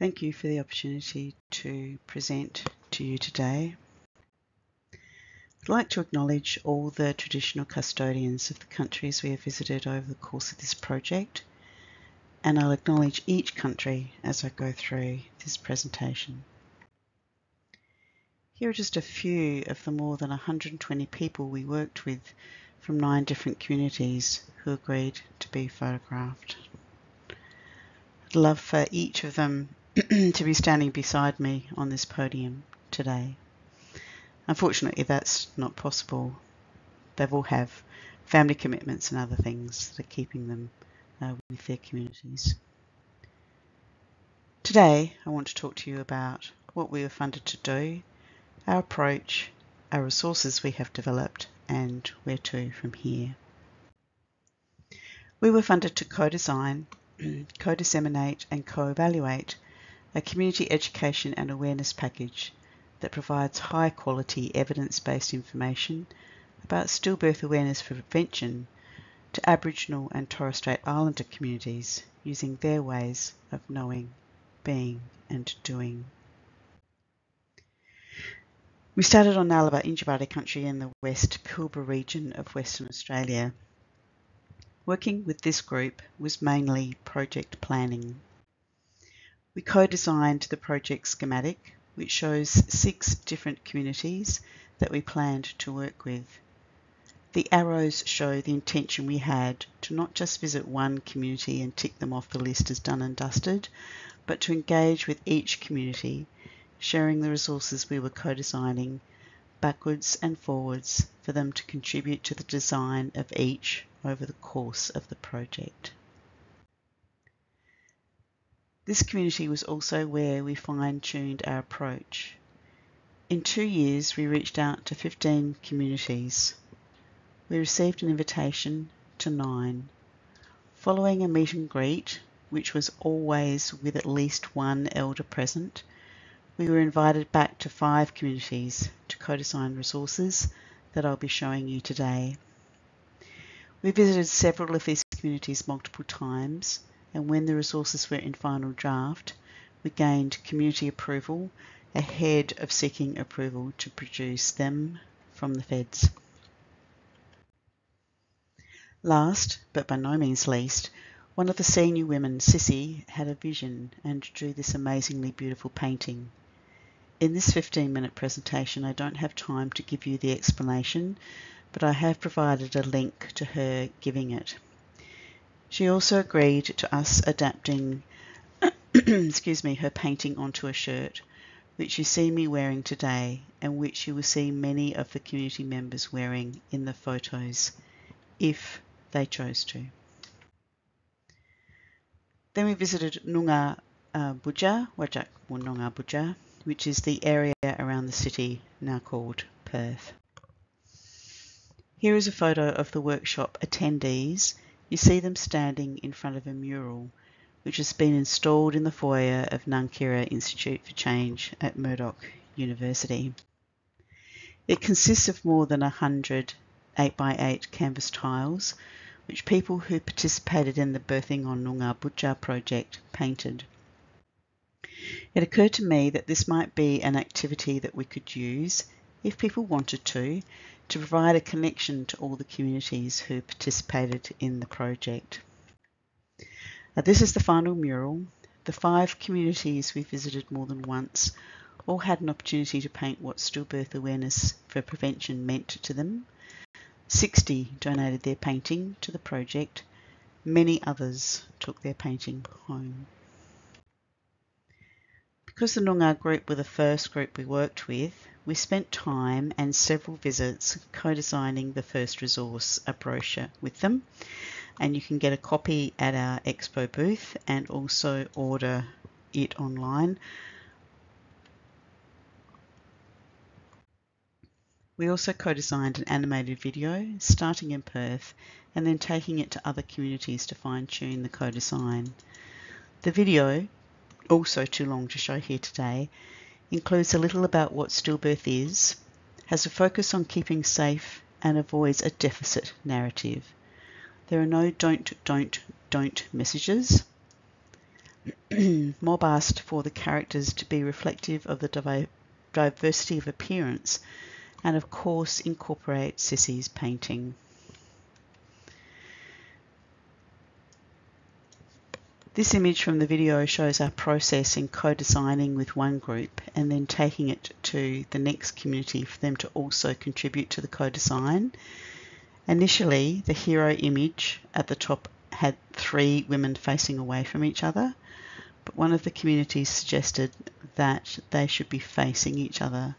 Thank you for the opportunity to present to you today. I'd like to acknowledge all the traditional custodians of the countries we have visited over the course of this project, and I'll acknowledge each country as I go through this presentation. Here are just a few of the more than 120 people we worked with from 9 different communities who agreed to be photographed. I'd love for each of them to be standing beside me on this podium today. Unfortunately, that's not possible. They all have family commitments and other things that are keeping them with their communities. Today, I want to talk to you about what we were funded to do, our approach, our resources we have developed, and where to from here. We were funded to co-design, co-disseminate and co-evaluate a community education and awareness package that provides high quality evidence-based information about stillbirth awareness for prevention to Aboriginal and Torres Strait Islander communities using their ways of knowing, being and doing. We started on Nalaba Injibari country in the West Pilbara region of Western Australia. Working with this group was mainly project planning. We co-designed the project schematic, which shows 6 different communities that we planned to work with. The arrows show the intention we had to not just visit one community and tick them off the list as done and dusted, but to engage with each community, sharing the resources we were co-designing backwards and forwards for them to contribute to the design of each over the course of the project. This community was also where we fine-tuned our approach. In 2 years, we reached out to 15 communities. We received an invitation to 9. Following a meet and greet, which was always with at least one elder present, we were invited back to 5 communities to co-design resources that I'll be showing you today. We visited several of these communities multiple times, and when the resources were in final draft, we gained community approval ahead of seeking approval to produce them from the feds. Last, but by no means least, one of the senior women, Sissy, had a vision and drew this amazingly beautiful painting. In this 15-minute presentation, I don't have time to give you the explanation, but I have provided a link to her giving it. She also agreed to us adapting her painting onto a shirt, which you see me wearing today and which you will see many of the community members wearing in the photos, if they chose to. Then we visited Noongar Budja, Noongar Budja, which is the area around the city now called Perth. Here is a photo of the workshop attendees. You see them standing in front of a mural which has been installed in the foyer of Nunkira Institute for Change at Murdoch University. It consists of more than 100 8x8 canvas tiles which people who participated in the Birthing on Noongar Budja project painted. It occurred to me that this might be an activity that we could use, if people wanted to provide a connection to all the communities who participated in the project. This is the final mural. The 5 communities we visited more than once all had an opportunity to paint what stillbirth awareness for prevention meant to them. 60 donated their painting to the project. Many others took their painting home. Because the Noongar group were the first group we worked with, we spent time and several visits co-designing the first resource, a brochure, with them, and you can get a copy at our expo booth and also order it online. We also co-designed an animated video, starting in Perth and then taking it to other communities to fine-tune the co-design. The video, also too long to show here today, includes a little about what stillbirth is, has a focus on keeping safe and avoids a deficit narrative. There are no don't messages. Mob asked for the characters to be reflective of the diversity of appearance and of course incorporate Sissy's painting. This image from the video shows our process in co-designing with one group and then taking it to the next community for them to also contribute to the co-design. Initially, the hero image at the top had 3 women facing away from each other, but one of the communities suggested that they should be facing each other.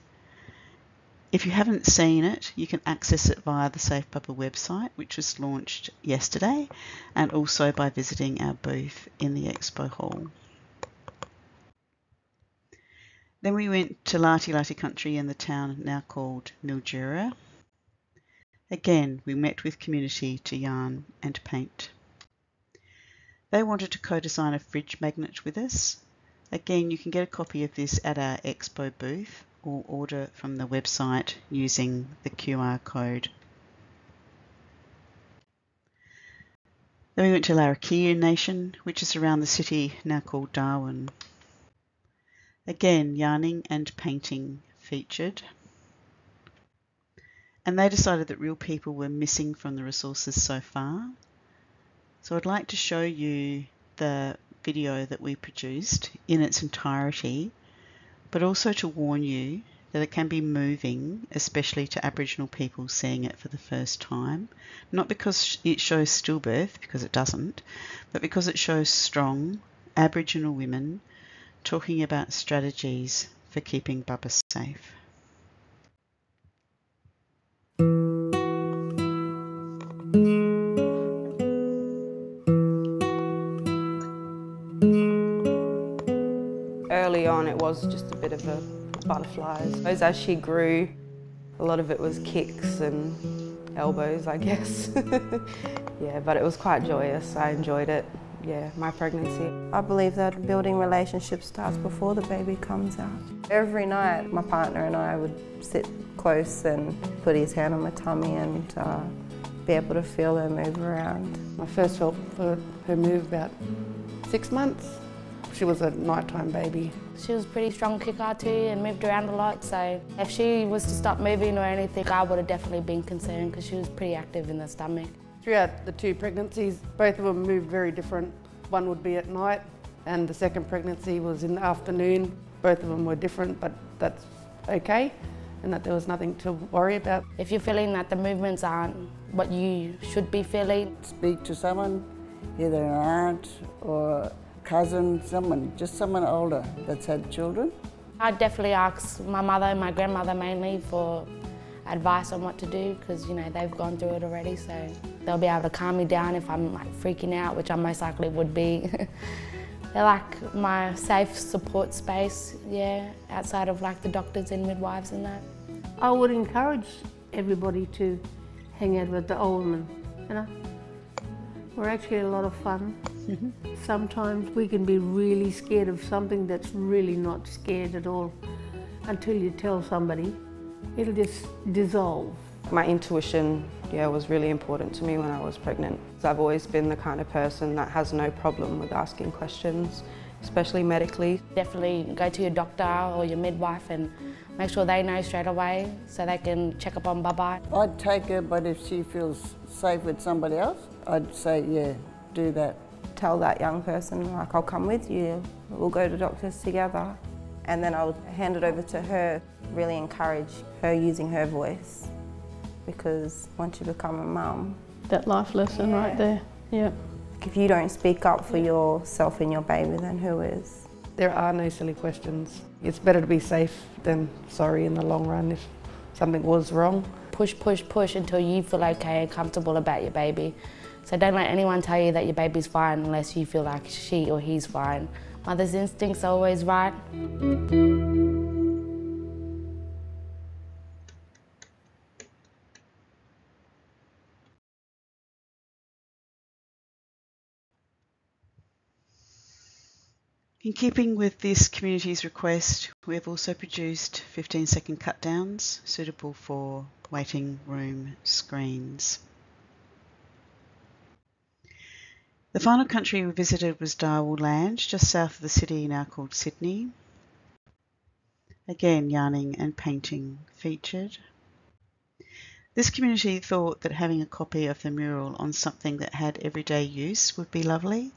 If you haven't seen it, you can access it via the safebubba website, which was launched yesterday, and also by visiting our booth in the expo hall. Then we went to Lati Lati country in the town now called Mildura. Again, we met with community to yarn and paint. They wanted to co-design a fridge magnet with us. Again, you can get a copy of this at our expo booth or order from the website using the QR code. Then we went to Larrakia Nation, which is around the city now called Darwin. Again, yarning and painting featured. And they decided that real people were missing from the resources so far. So I'd like to show you the video that we produced in its entirety, but also to warn you that it can be moving, especially to Aboriginal people seeing it for the first time. Not because it shows stillbirth, because it doesn't, but because it shows strong Aboriginal women talking about strategies for keeping Bubba safe. Early on it was just a bit of a butterflies. As she grew, a lot of it was kicks and elbows, I guess. Yeah, but it was quite joyous. I enjoyed it. Yeah, my pregnancy. I believe that building relationships starts before the baby comes out. Every night my partner and I would sit close and put his hand on my tummy and be able to feel her move around. I first felt for her move about 6 months. She was a nighttime baby. She was a pretty strong kicker too and moved around a lot, so if she was to stop moving or anything, I would have definitely been concerned because she was pretty active in the stomach. Throughout the 2 pregnancies, both of them moved very different. One would be at night and the second pregnancy was in the afternoon. Both of them were different, but that's okay and that there was nothing to worry about. If you're feeling that the movements aren't what you should be feeling, speak to someone, either an aunt or cousin, just someone older that's had children. I'd definitely ask my mother and my grandmother mainly for advice on what to do because, you know, they've gone through it already, so they'll be able to calm me down if I'm like freaking out, which I most likely would be. They're like my safe support space, yeah, outside of like the doctors and midwives and that. I would encourage everybody to hang out with the old women, you know. We're actually a lot of fun. Sometimes we can be really scared of something that's really not scared at all. Until you tell somebody, it'll just dissolve. My intuition, yeah, was really important to me when I was pregnant. I've always been the kind of person that has no problem with asking questions, especially medically. Definitely go to your doctor or your midwife and make sure they know straight away so they can check up on Bubba. I'd take her, but if she feels safe with somebody else, I'd say, yeah, do that. Tell that young person, like, I'll come with you, we'll go to doctors together. And then I'll hand it over to her, really encourage her using her voice, because once you become a mum... That life lesson right there, yeah. If you don't speak up for yourself and your baby, then who is? There are no silly questions. It's better to be safe than sorry in the long run if something was wrong. Push, push, push until you feel okay and comfortable about your baby. So don't let anyone tell you that your baby's fine unless you feel like she or he's fine. Mother's instincts are always right. In keeping with this community's request, we have also produced 15-second cut downs suitable for waiting room screens. The final country we visited was Darwin Land, just south of the city now called Sydney. Again, yarning and painting featured. This community thought that having a copy of the mural on something that had everyday use would be lovely,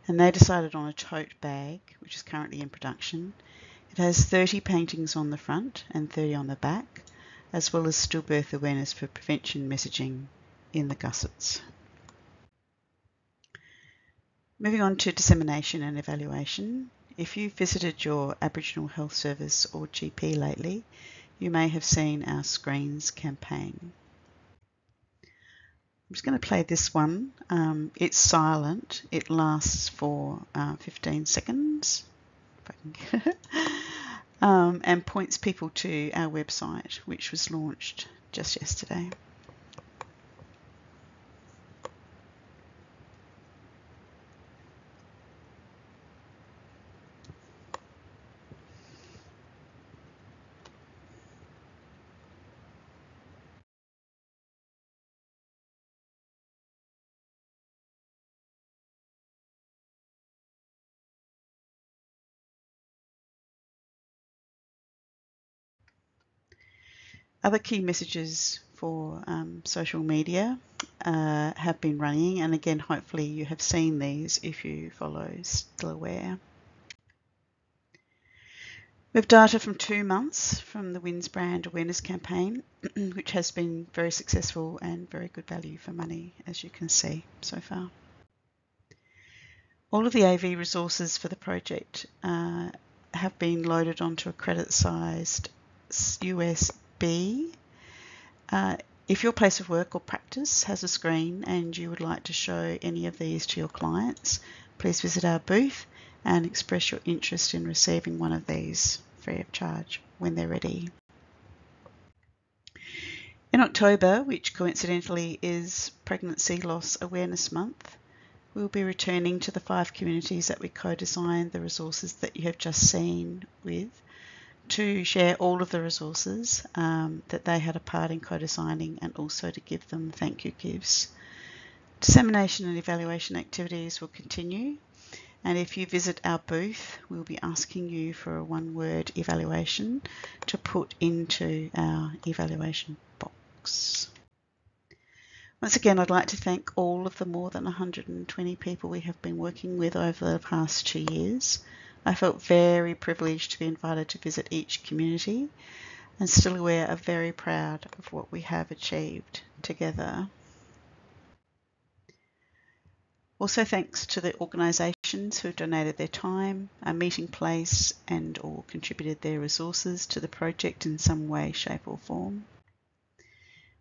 and they decided on a tote bag, which is currently in production. It has 30 paintings on the front and 30 on the back, as well as stillbirth awareness for prevention messaging in the gussets. Moving on to dissemination and evaluation. If you've visited your Aboriginal Health Service or GP lately, you may have seen our Screens campaign. I'm just going to play this one. It's silent. It lasts for 15 seconds, if I can get it, and points people to our website, which was launched just yesterday. Other key messages for social media have been running, and again, hopefully you have seen these if you follow Still Aware. We have data from 2 months from the WINS brand awareness campaign, which has been very successful and very good value for money, as you can see so far. All of the AV resources for the project have been loaded onto a credit-sized USB. If your place of work or practice has a screen and you would like to show any of these to your clients, please visit our booth and express your interest in receiving one of these free of charge when they're ready. In October, which coincidentally is Pregnancy Loss Awareness Month, we'll be returning to the 5 communities that we co-designed the resources that you have just seen with, to share all of the resources that they had a part in co-designing, and also to give them thank you gifts. Dissemination and evaluation activities will continue, and if you visit our booth, we'll be asking you for a 1-word evaluation to put into our evaluation box. Once again, I'd like to thank all of the more than 120 people we have been working with over the past 2 years. I felt very privileged to be invited to visit each community, and Still Aware are very proud of what we have achieved together. Also thanks to the organisations who have donated their time, a meeting place, and or contributed their resources to the project in some way, shape or form.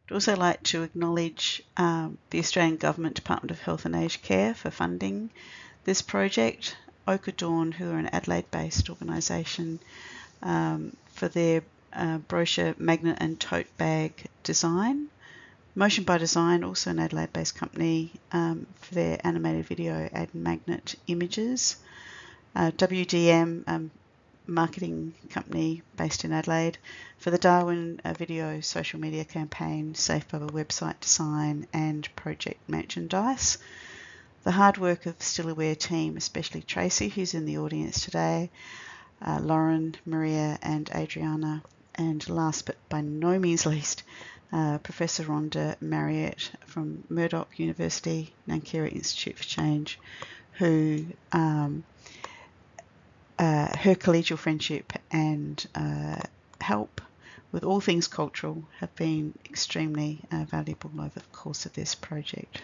I'd also like to acknowledge the Australian Government Department of Health and Aged Care for funding this project, Ochre Dawn, who are an Adelaide-based organisation, for their brochure, magnet and tote bag design. Motion by Design, also an Adelaide-based company, for their animated video and magnet images. WDM, marketing company based in Adelaide, for the Darwin video social media campaign, safebubba website design and project merchandise. The hard work of Still Aware team, especially Tracy, who's in the audience today, Lauren, Maria and Adriana, and last but by no means least, Professor Rhonda Marriott from Murdoch University, Nankira Institute for Change, who her collegial friendship and help with all things cultural have been extremely valuable over the course of this project.